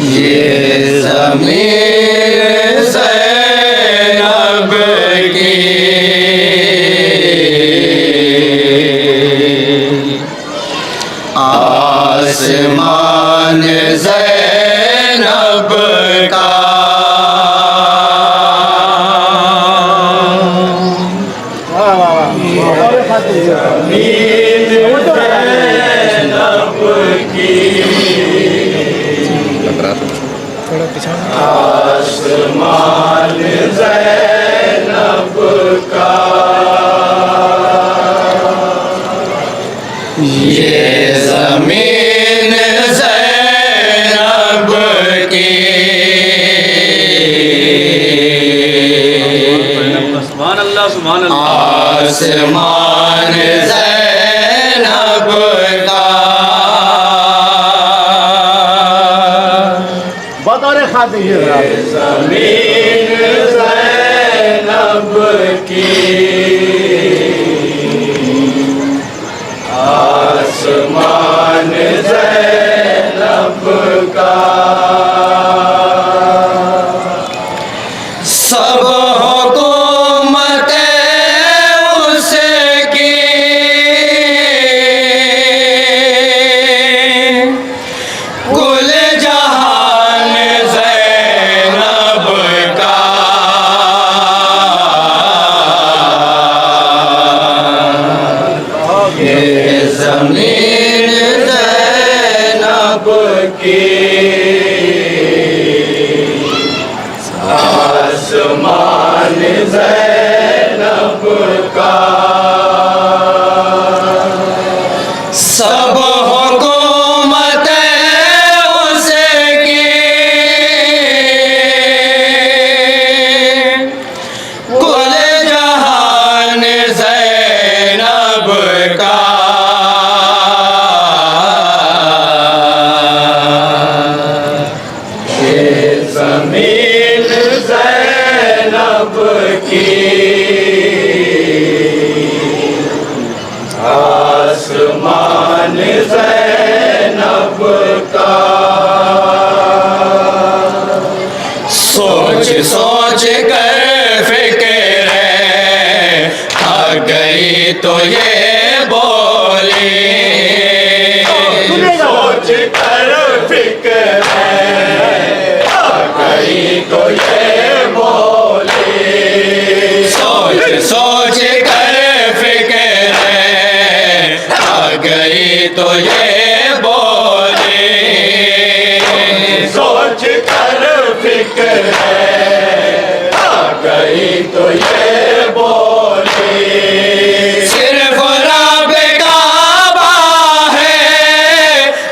ये ज़मीन ज़ैनब की आसमान ज़ैनब का आसमान ज़ैनब का ये ज़मीन ज़ैनब की सुभान अल्लाह सुभान अल्लाह। आसमान ज़ैनब का बतौर खातिर ज़मीन ज़ैनब की आसमान ज़ैनब का सब हुकूमतें उसकी कुल जहान ज़ैनब का ये ज़मीन ज़ैनब की आसमान ज़ैनब का सब हुकूमतें उसकी कुल जहान ज़ैनब का ये ज़मीन ज़ैनब की आसमान ज़ैनब का सोच सोच कर फिक्र आ गई तो ये बोली सोच कर फिक्र आ गई तो ये बोली सोच सोच कर फिक्र आ गई तो ये बोली सोच कर फिक्र आ गई तो ये बोली सिर्फ रब काबा है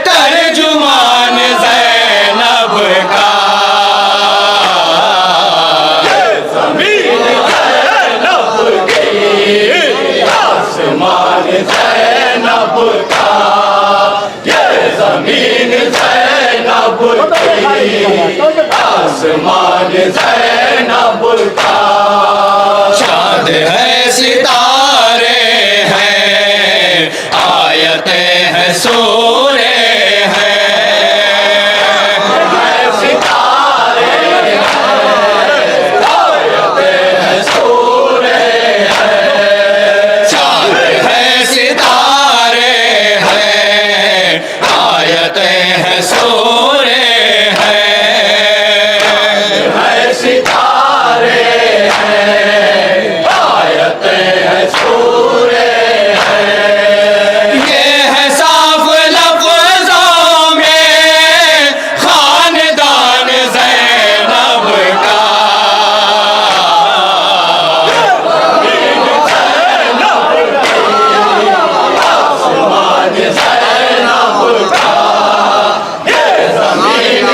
तर्जुमान ज़ैनब का ज़मीन ज़ैनब की आसमान ज़ैनब का ये ज़मीन ज़ैनब की आसमान ज़ैनब का चाँद है सितारे हैं आयतें हैं सूरे हैं सितारे हैं आयतें हैं सूरे हैं चाँद है सितारे हैं आयतें हैं सूरे हैं सितारे हैं आयतें हैं सूरे हैं ये है साफ लफ्ज़ों में खानदान ज़ैनब का आसमान ज़ैनब का ये ज़मीन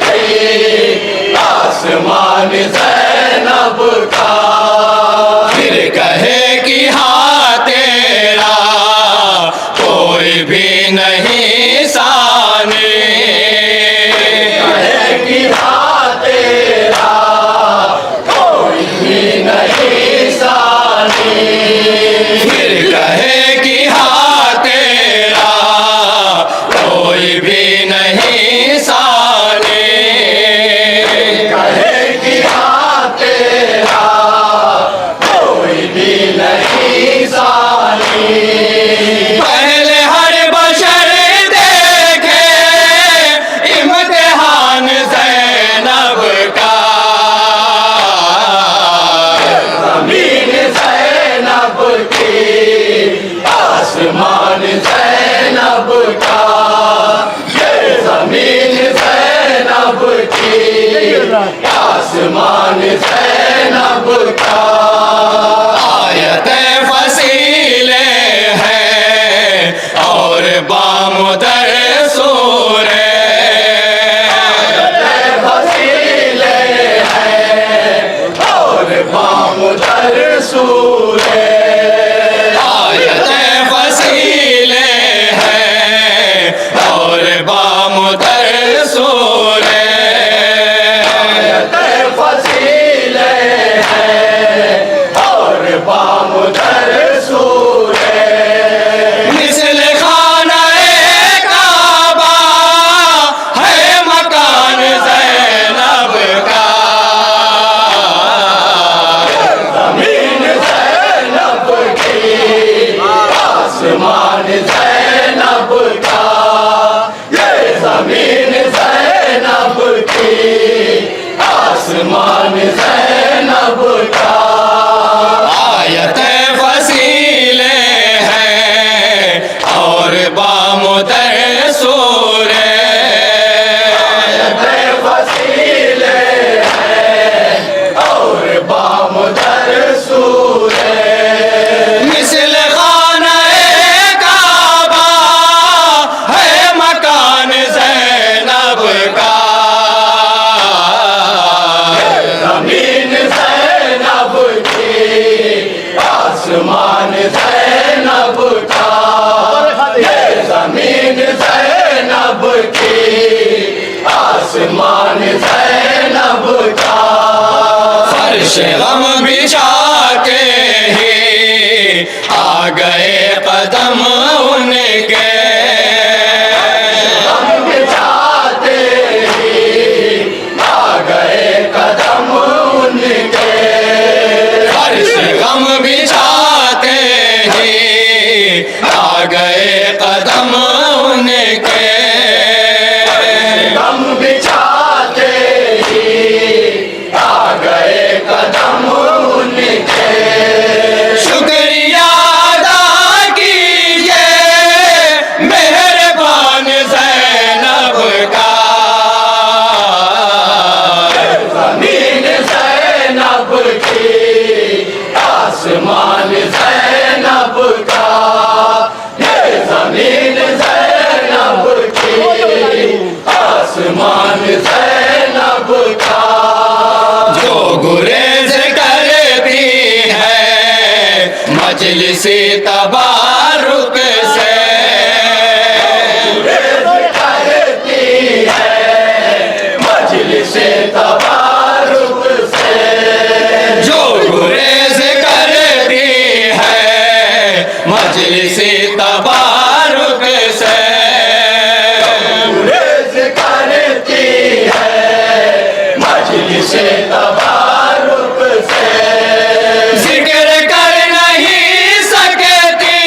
की आसमान ज़ैनब का। फिर कहे कि हाँ तेरा कोई भी नहीं सानी, कहे कि हाँ तेरा कोई भी नहीं सानी। फिर कहे कि हाँ तेरा कोई भी नहीं सानी, कहे कि हाँ तेरा कोई भी नहीं सानी। पहले हर बशर देखे इम्तिहान ज़ैनब का। ज़मीन ज़ैनब की आसमान ज़ैनब का। ये ज़मीन ज़ैनब की आसमान ज़ैनब का। आयत फसीले हैं और बामुदर सूरे। आयत फसीले हैं और बामुदर सूरे। आयत फसीले हैं और बामुदर सूरे। आयत फसीले हैं और बामुदर सूरे। मिसल खाना-ए काबा है मकान ज़ैनब का। ज़मीन ज़ैनब की आसमान ज़ैनब का। ये ज़मीन ज़ैनब की आसमान ज़ैनब का। आयत फसीले हैं और बामुदर सूरे। आयत फसीले हैं और बामुदर सूरे। मिसल खाना-ए काबा है मकान ज़ैनब का। ज़मीन ज़ैनब की आसमान ज़ैनब का। ये ज़मीन ज़ैनब की आसमान ज़ैनब का। फर्श गम बिछा के ही आ गए कदम उनके। गम बिछाते ही आ गए कदम उनके। फर्श गम बिछाते ही आ गए कदम उनके। गम बिछाते ही आ गए कदम उनके। शुक्रिया अदा कीजिए मेहरबान ज़ैनब का। ज़मीन ज़ैनब की आसमान ज़ैनब का। ये ज़मीन ज़ैनब की आसमान ज़ैनब का। जो गुरेज करती है मजलिस तबारुक से। गुरेज करती है मजलिस तबारुक से। जो गुरेज करती है मजलिस तबारुक से। गुरेज करती है मजलिस तबारुक से। जिक्र कर नहीं सकती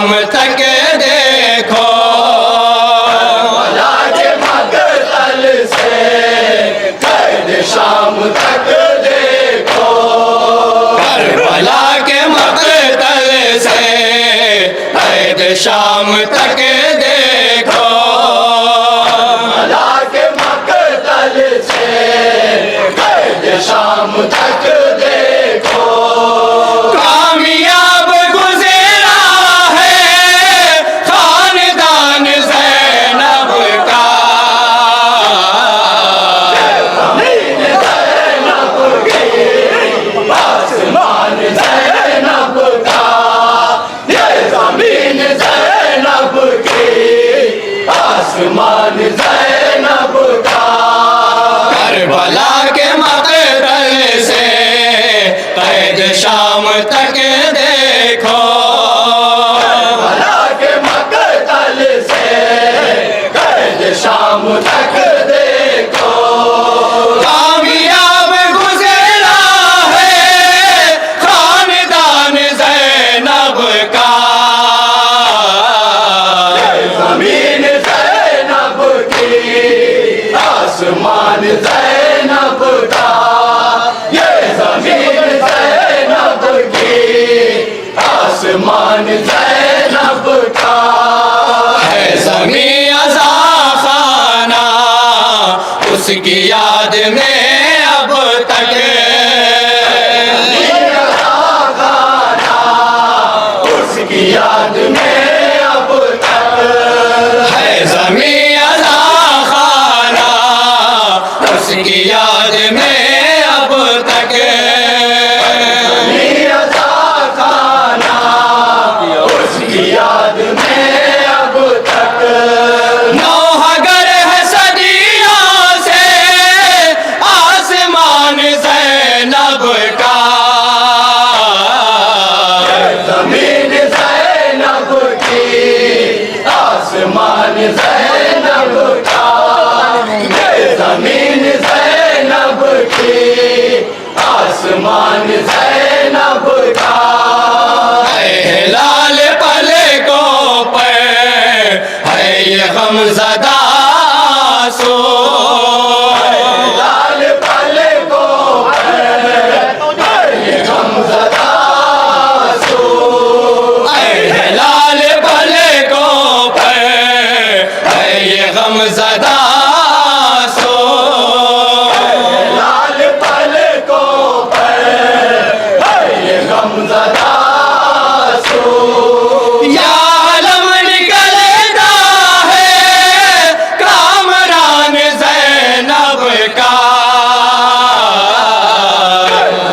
शाम तक देखो, करबला के मकतल से कैद शाम तक देखो, करबला के मकतल से कैद शाम तक देखो, करबला के मकतल से कैद शाम तक देखो, कामयाब गुज़रा है खानदान ज़ैनब का, ज़मीन ज़ैनब की आसमान ज़ैनब का, ये ज़मीन ज़ैनब की आसमान ज़ैनब का, करबला के मकतल से कैद शाम तक देखो, करबला के मकतल से कैद शाम तक देखो, कामयाब गुज़रा है खानदान ज़ैनब का, ज़मीन ज़ैनब की आसमान ज़ैनब का, ये ज़मीन ज़ैनब की आसमान ज़ैनब का, है ज़मीं अज़ा खाना उसकी याद में अब तक, उसकी याद में अब तक, है ज़मीं अज़ा खाना उसकी याद में अब तक, ज़मीन खाना उसकी याद में अब तक, नौहगर है सदियों से आसमान ज़ैनब का, ज़मीन ज़ैनब की आसमान ज़ैनब का, ये ज़मीन ज़ैनब की आसमान ज़ैनब का, है लाल पलकों पर है ये गमज़दा सो, लाल पलकों पर ये गमज़दा सो, है लाल पलकों पर है ये गमज़दा सो, लाल पलकों पर ये गमज़दा सो, या आलम निकलता है कामरान ज़ैनब का,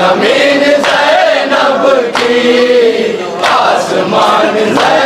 ज़मीन ज़ैनब की आसमान ज़ैनब